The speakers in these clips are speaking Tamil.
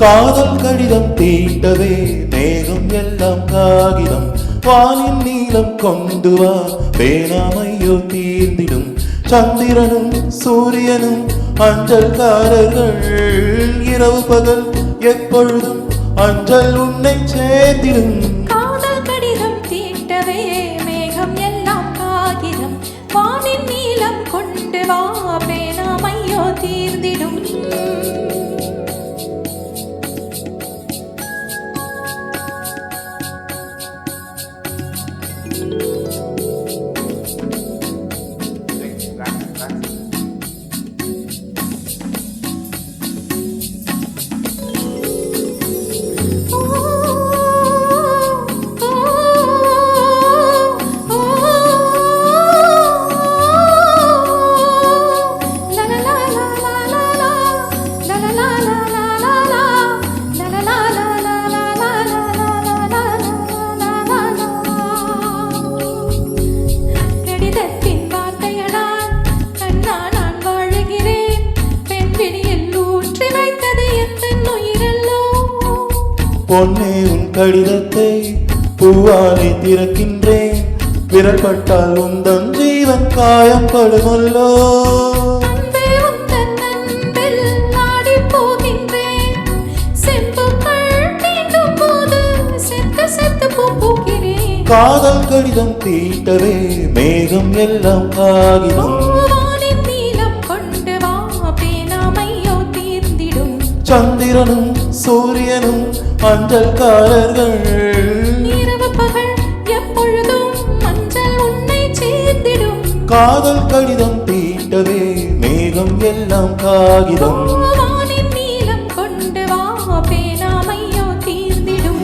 காதல் கடிதம் தீட்டவே மேகம் எல்லாம் காகிதம் வானின் நீளம் கொண்டு வா பேனாமையோ தீர்ந்திடும் சந்திரனும் சூரியனும் அஞ்சல்காரர்கள் இரவு பகல் எப்பொழுதும் அஞ்சல் உன்னை சேர்ந்திடும் காதல் கடிதம் தீட்டவே மேகம் எல்லாம் காகிதம் வானின் நீளம் கொண்டு வா பேனாமையோ தீர்ந்திடும் பொன்னே உன் கடிதத்தை பூவாலை திறக்கின்றேன் விரல்பட்டால் உந்தன் ஜீவன் காயப்படுமல்லோ காதல் கடிதம் தீட்டவே மேகம் எல்லாம் காகிதம் சந்திரனும் சூரியனும் அஞ்சல்காரர்கள் இரவு பகல் எப்பொழுதும் மஞ்சள் உன்னை சேர்ந்திடும் காதல் கடிதம் தீட்டவே மேகம் எல்லாம் காகிதம் வானின் நீளம் கொண்டு வா பேனாமையோ தீர்ந்திடும்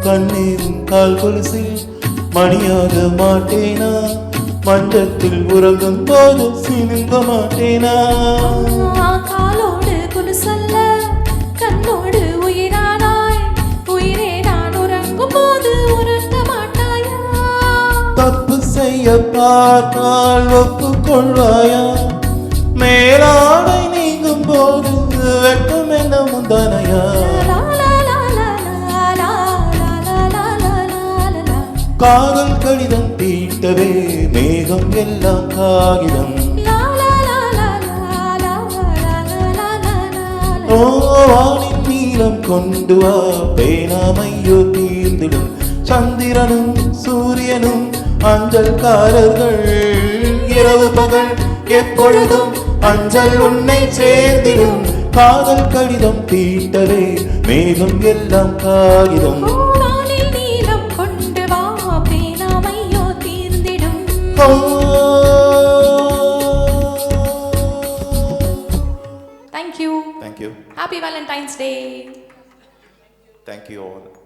கண்ணீரும் கால் கொலுசில் மணியாக மாட்டேனா மஞ்சத்தில் உறங்கும் போது சினுங்க மாட்டேனா காலோடு கொலுசல்ல கண்ணோடு உயிரானாய் உயிரே நான் உறங்கும் போது உறங்க மாட்டாயா தப்பு செய்ய பார்த்தால் ஒப்புக்கொள்வாயா மேலாடை நீங்கும் போது வெட்கம் என்ன முந்தனையா காதல் கடிதம் தீட்டவே மேகம் எல்லாம் காகிதம் ஓ வானின் நீளம் கொண்டு வா பேனாமையோ தீர்ந்திடும் சந்திரனும் சூரியனும் அஞ்சல்காரர்கள் இரவு பகல் எப்பொழுதும் அஞ்சல் உன்னை சேர்ந்திடும் காதல் கடிதம் தீட்டவே மேகம் எல்லாம் காகிதம் Thank you. Thank you. Happy Valentine's Day. Thank you all.